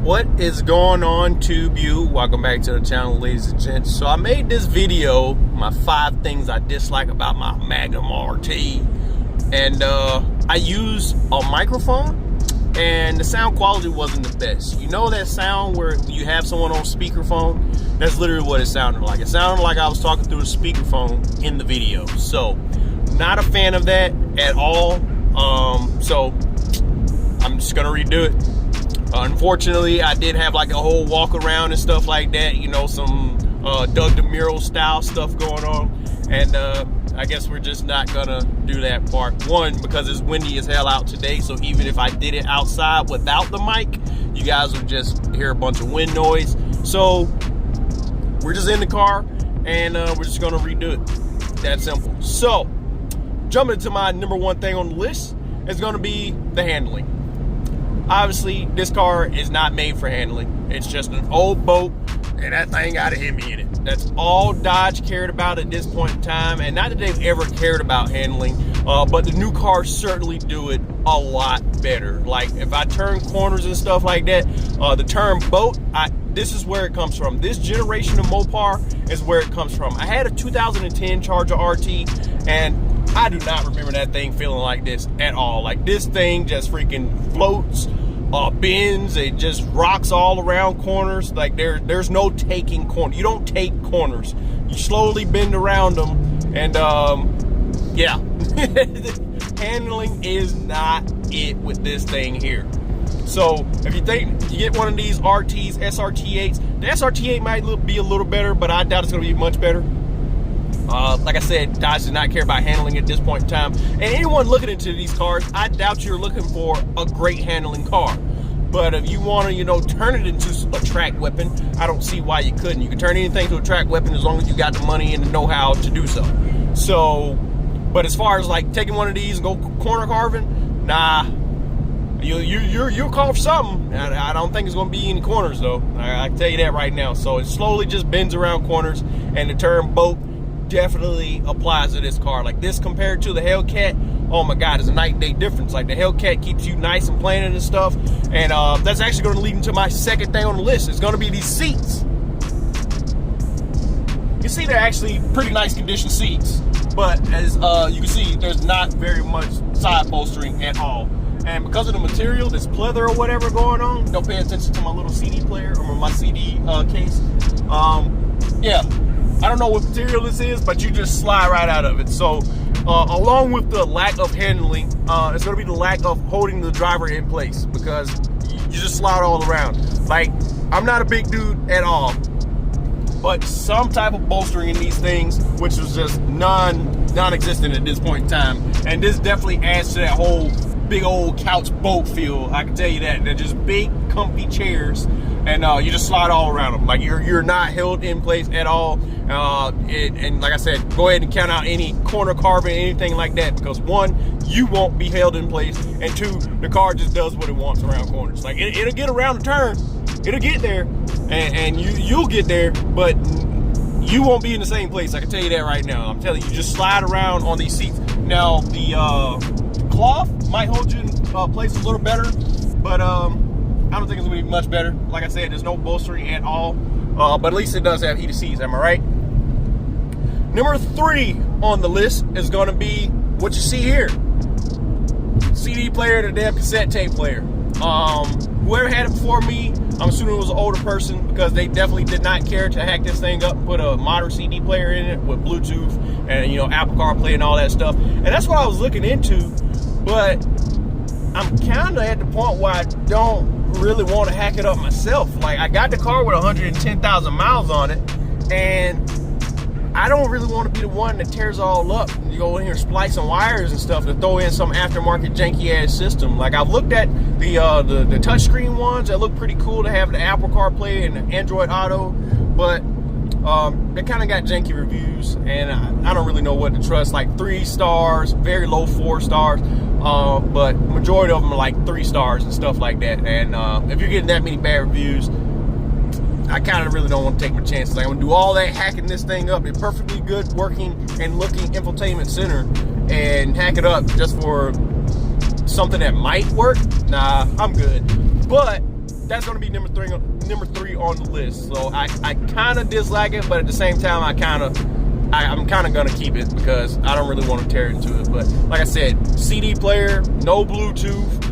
What is going on, TubeU? Welcome back to the channel, ladies and gents. So I made this video, my 5 things I dislike about my Magnum RT, and I use a microphone and the sound quality wasn't the best. You know that sound where you have someone on speakerphone? That's literally what it sounded like. It sounded like I was talking through a speakerphone in the video. So not a fan of that at all. So I'm just gonna redo it. Unfortunately, I did have like a whole walk around and stuff like that, you know, some Doug DeMuro style stuff going on, and I guess we're just not gonna do that part. One, because it's windy as hell out today, so even if I did it outside without the mic, you guys would just hear a bunch of wind noise. So we're just in the car, and we're just gonna redo it. That simple. So jumping into my number 1 thing on the list is gonna be the handling. Obviously, this car is not made for handling. It's just an old boat, and that thing got a Hemi in it. That's all Dodge cared about at this point in time, and not that they've ever cared about handling, but the new cars certainly do it a lot better. Like, if I turn corners and stuff like that, the term boat, this is where it comes from. This generation of Mopar is where it comes from. I had a 2010 Charger RT, and I do not remember that thing feeling like this at all. Like, this thing just freaking floats, bends, it just rocks all around corners. Like, there's no taking corners. You don't take corners. You slowly bend around them, and yeah. Handling is not it with this thing here. So if you think you get one of these RTs, SRT8s, the SRT8 might be a little better, but I doubt it's going to be much better. Like I said, Dodge does not care about handling at this point in time. And anyone looking into these cars, I doubt you're looking for a great handling car. But if you want to, you know, turn it into a track weapon, I don't see why you couldn't. You can turn anything to a track weapon as long as you got the money and the know-how to do so. So, but as far as like taking one of these and go corner carving, nah. You'll call for something. I don't think it's going to be any corners though. I can tell you that right now. So it slowly just bends around corners, and the term boat definitely applies to this car. Like, this compared to the Hellcat, oh my god, it's a night and day difference. Like, the Hellcat keeps you nice and planted and stuff, and that's actually going to lead into my second thing on the list. It's going to be these seats. You see, they're actually pretty nice condition seats, but as you can see, there's not very much side bolstering at all. And because of the material, this pleather or whatever going on, don't pay attention to my little CD player or my CD case. Yeah, I don't know what material this is, but you just slide right out of it. So along with the lack of handling, it's going to be the lack of holding the driver in place, because you just slide all around. Like, I'm not a big dude at all, but some type of bolstering in these things, which was just non-existent at this point in time. And this definitely adds to that whole big old couch boat feel. I can tell you that. They're just big, comfy chairs, and you just slide all around them. Like, you're not held in place at all. And like I said, go ahead and count out any corner carving, anything like that, because 1, you won't be held in place, and 2, the car just does what it wants around corners. Like, it'll get around the turn, it'll get there, and you'll get there, but you won't be in the same place. I can tell you that right now. I'm telling you, just slide around on these seats. Now, the cloth might hold you in place a little better, but I don't think it's gonna be much better. Like I said, there's no bolstering at all, but at least it does have heated seats. Am I right? Number 3 on the list is gonna be what you see here: CD player and a damn cassette tape player. Whoever had it before me, I'm assuming it was an older person, because they definitely did not care to hack this thing up and put a modern CD player in it with Bluetooth and, you know, Apple CarPlay and all that stuff. And that's what I was looking into, but I'm kind of at the point where I don't really want to hack it up myself. Like, I got the car with 110,000 miles on it, and I don't really want to be the one that tears all up. You go in here splicing wires and stuff to throw in some aftermarket janky ass system. Like, I've looked at the touchscreen ones that look pretty cool to have the Apple CarPlay and the Android Auto, but they kind of got janky reviews, and I don't really know what to trust. Like 3 stars, very low 4 stars, but majority of them are like 3 stars and stuff like that. And if you're getting that many bad reviews, I kind of really don't want to take my chances. I'm going to do all that hacking this thing up, a perfectly good working and looking infotainment center, and hack it up just for something that might work. Nah, I'm good. But that's going to be number three on the list. So I kind of dislike it, but at the same time, I'm kind of going to keep it because I don't really want to tear into it. But like I said, CD player, no Bluetooth,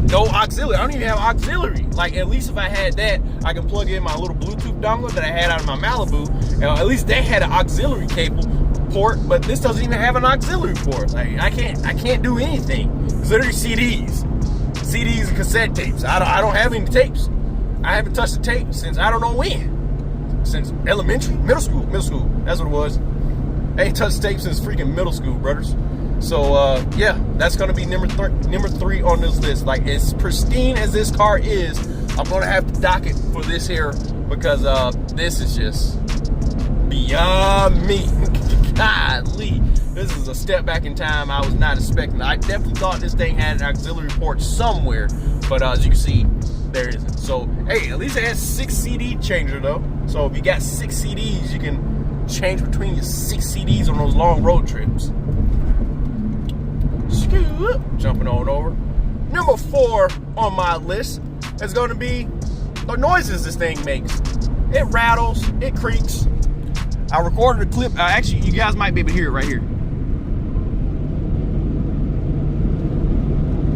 no auxiliary. I don't even have auxiliary. Like, at least if I had that, I can plug in my little Bluetooth dongle that I had out of my Malibu. At least they had an auxiliary cable port, but this doesn't even have an auxiliary port. Like, I can't do anything. It's literally CDs and cassette tapes. I don't have any tapes. I haven't touched the tape since I don't know when. Since elementary, middle school. That's what it was. I ain't touched tape since freaking middle school, brothers. So yeah, that's gonna be number three on this list. Like, as pristine as this car is, I'm gonna have to dock it for this here because this is just beyond me. Golly, this is a step back in time I was not expecting. I definitely thought this thing had an auxiliary port somewhere, but as you can see, there isn't. So hey, at least it has 6 CD changer though. So if you got 6 CDs, you can change between your 6 CDs on those long road trips. Jumping on over. Number 4 on my list is going to be the noises this thing makes. It rattles, it creaks. I recorded a clip. Actually, you guys might be able to hear it right here.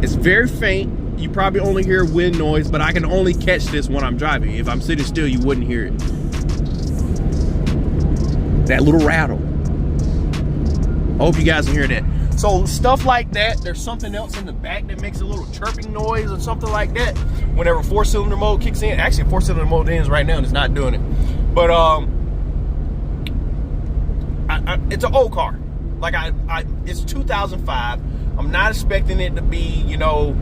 It's very faint. You probably only hear wind noise, but I can only catch this when I'm driving. If I'm sitting still, you wouldn't hear it. That little rattle. I hope you guys can hear that. So stuff like that, there's something else in the back that makes a little chirping noise or something like that whenever 4-cylinder mode kicks in. Actually, 4-cylinder mode ends right now and it's not doing it. But it's an old car. Like it's 2005. I'm not expecting it to be, you know,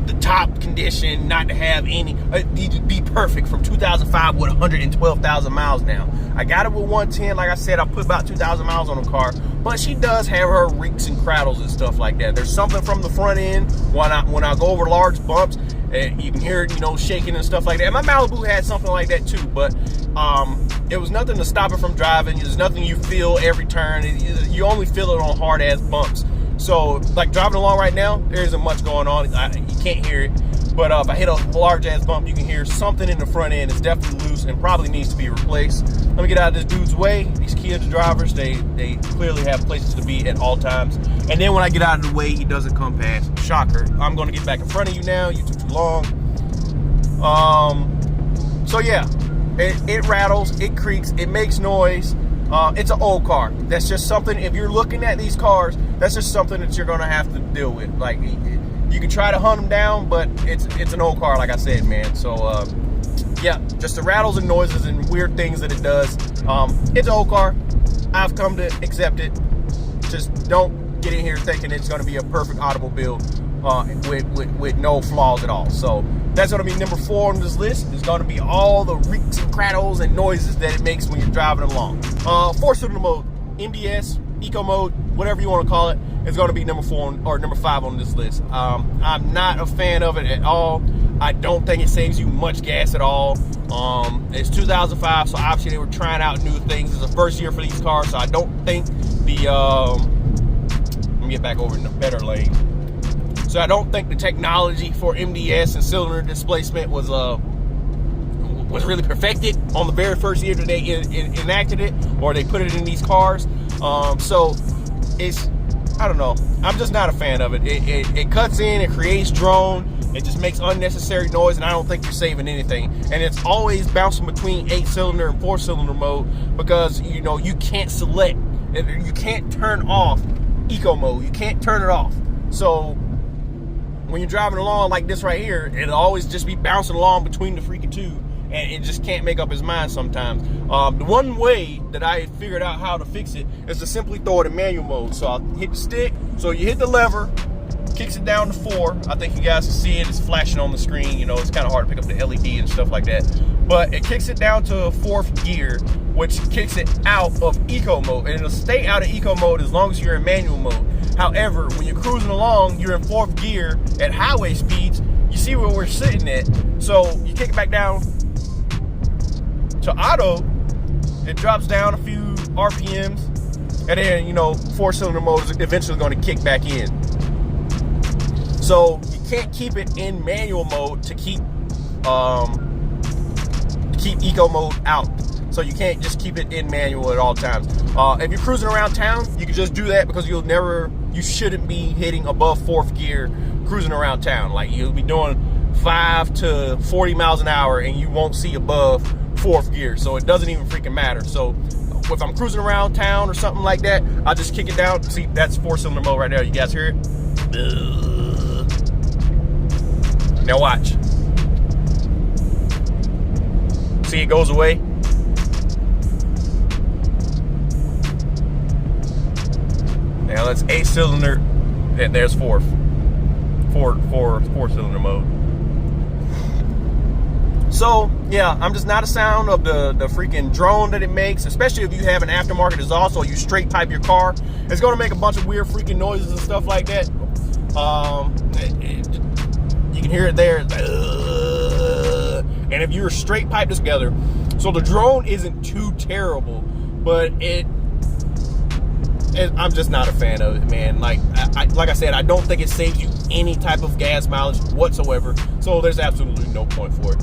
the top condition, not to have any, be perfect from 2005 with 112,000 miles now. I got it with 110. Like I said, I put about 2,000 miles on the car, but she does have her reeks and crackles and stuff like that. There's something from the front end when I go over large bumps, you can hear it, shaking and stuff like that. And my Malibu had something like that too, but it was nothing to stop it from driving. There's nothing you feel every turn. You only feel it on hard ass bumps. So, like driving along right now, there isn't much going on. You can't hear it. But if I hit a large ass bump, you can hear something in the front end. It's definitely loose and probably needs to be replaced. Let me get out of this dude's way. These Kia drivers, they clearly have places to be at all times. And then when I get out of the way, he doesn't come past. Shocker. I'm going to get back in front of you now. You took too long. So yeah, it rattles, it creaks, it makes noise. It's an old car. That's just something, if you're looking at these cars, that's just something that you're going to have to deal with. Like, you can try to hunt them down, but it's an old car, like I said, man. So, yeah, just the rattles and noises and weird things that it does. It's an old car. I've come to accept it. Just don't get in here thinking it's going to be a perfect automobile with no flaws at all. So that's going to be number 4 on this list. It's going to be all the reeks and crackles and noises that it makes when you're driving along. 4-cylinder mode, MDS, eco mode, whatever you want to call it, is going to be number 4 or number 5 on this list. I'm not a fan of it at all. I don't think it saves you much gas at all. It's 2005, so obviously they were trying out new things. It's the first year for these cars, so I don't think the let me get back over in the better lane. So I don't think the technology for MDS and cylinder displacement was really perfected on the very first year that they enacted it, or they put it in these cars. So it's, I don't know, I'm just not a fan of it. It cuts in, it creates drone, it just makes unnecessary noise, and I don't think you're saving anything. And it's always bouncing between 8-cylinder and 4-cylinder mode because you can't select, you can't turn off eco mode, you can't turn it off. So when you're driving along like this right here, it'll always just be bouncing along between the freaking two, and it just can't make up its mind sometimes. The one way that I figured out how to fix it is to simply throw it in manual mode. So I'll hit the stick, so you hit the lever, kicks it down to 4. I think you guys can see it, it's flashing on the screen. It's kind of hard to pick up the LED and stuff like that. But it kicks it down to 4th gear, which kicks it out of eco mode. And it'll stay out of eco mode as long as you're in manual mode. However, when you're cruising along, you're in 4th gear at highway speeds, you see where we're sitting at. So you kick it back down to auto, it drops down a few RPMs, and then 4-cylinder mode is eventually going to kick back in. So you can't keep it in manual mode to keep keep eco mode out. So you can't just keep it in manual at all times. If you're cruising around town, you can just do that because you shouldn't be hitting above 4th gear cruising around town. Like you'll be doing 5 to 40 miles an hour and you won't see above 4th gear. So it doesn't even freaking matter. So if I'm cruising around town or something like that, I'll just kick it down. See, that's 4-cylinder mode right there. You guys hear it? Now watch. See, it goes away. Now that's 8-cylinder, and there's 4-cylinder mode. So yeah, I'm just not a sound of the freaking drone that it makes, especially if you have an aftermarket exhaust or you straight pipe your car. It's gonna make a bunch of weird freaking noises and stuff like that. You can hear it there. And if you're straight pipe together, so the drone isn't too terrible, but I'm just not a fan of it, man. Like I said, I don't think it saves you any type of gas mileage whatsoever. So there's absolutely no point for it.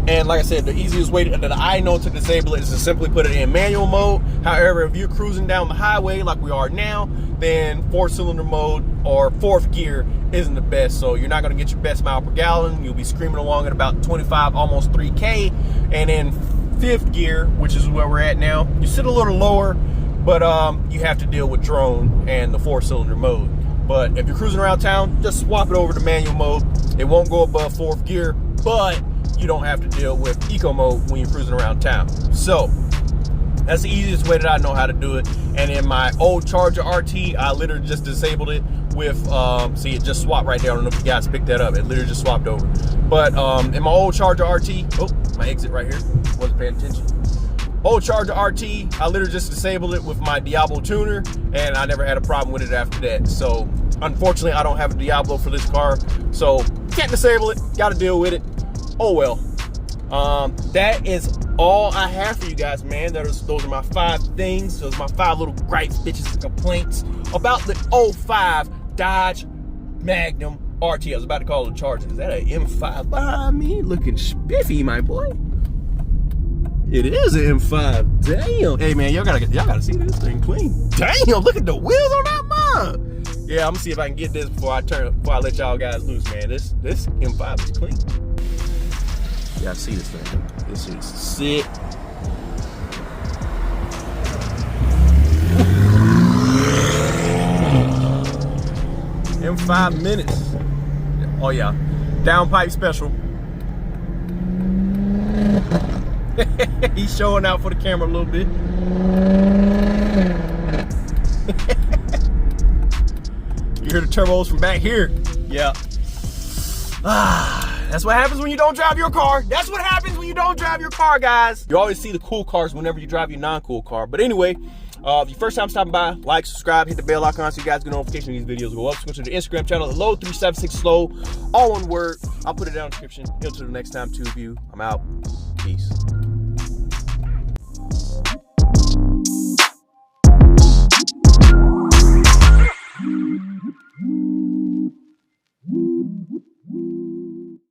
And like I said, the easiest way that I know to disable it is to simply put it in manual mode. However, if you're cruising down the highway like we are now, then 4-cylinder mode or 4th gear isn't the best. So you're not going to get your best mile per gallon. You'll be screaming along at about 25, almost 3K. And in 5th gear, which is where we're at now, you sit a little lower, but you have to deal with drone and the 4-cylinder mode. But if you're cruising around town, just swap it over to manual mode. It won't go above 4th gear, but you don't have to deal with eco mode when you're cruising around town. So that's the easiest way that I know how to do it. And in my old Charger RT, I literally just disabled it with, see, it just swapped right there. I don't know if you guys picked that up. It literally just swapped over. But in my old Charger RT, oh, my exit right here, wasn't paying attention. Old Charger RT, I literally just disabled it with my Diablo tuner, and I never had a problem with it after that. So unfortunately, I don't have a Diablo for this car, so can't disable it, gotta deal with it. Oh well. That is all I have for you guys, man. Those are my 5 things. Those are my 5 little gripes, bitches, and complaints about the 05 Dodge Magnum RT. I was about to call it a Charger. Is that an M5 behind me? Looking spiffy, my boy. It is an M5. Damn. Hey man, y'all gotta see this thing clean. Damn, look at the wheels on that mug. Yeah, I'm gonna see if I can get this before I let y'all guys loose, man. This M5 is clean. You gotta see this thing. This is sick. In 5 minutes. Oh yeah, downpipe special. He's showing out for the camera a little bit. You hear the turbos from back here. Yeah. That's what happens when you don't drive your car. That's what happens when you don't drive your car, guys. You always see the cool cars whenever you drive your non-cool car. But anyway, if your first time stopping by, like, subscribe, hit the bell icon so you guys get notifications when these videos go up. Switch to the Instagram channel, Low376Slow, all one word. I'll put it down in the description. Until the next time, 2 of you, I'm out.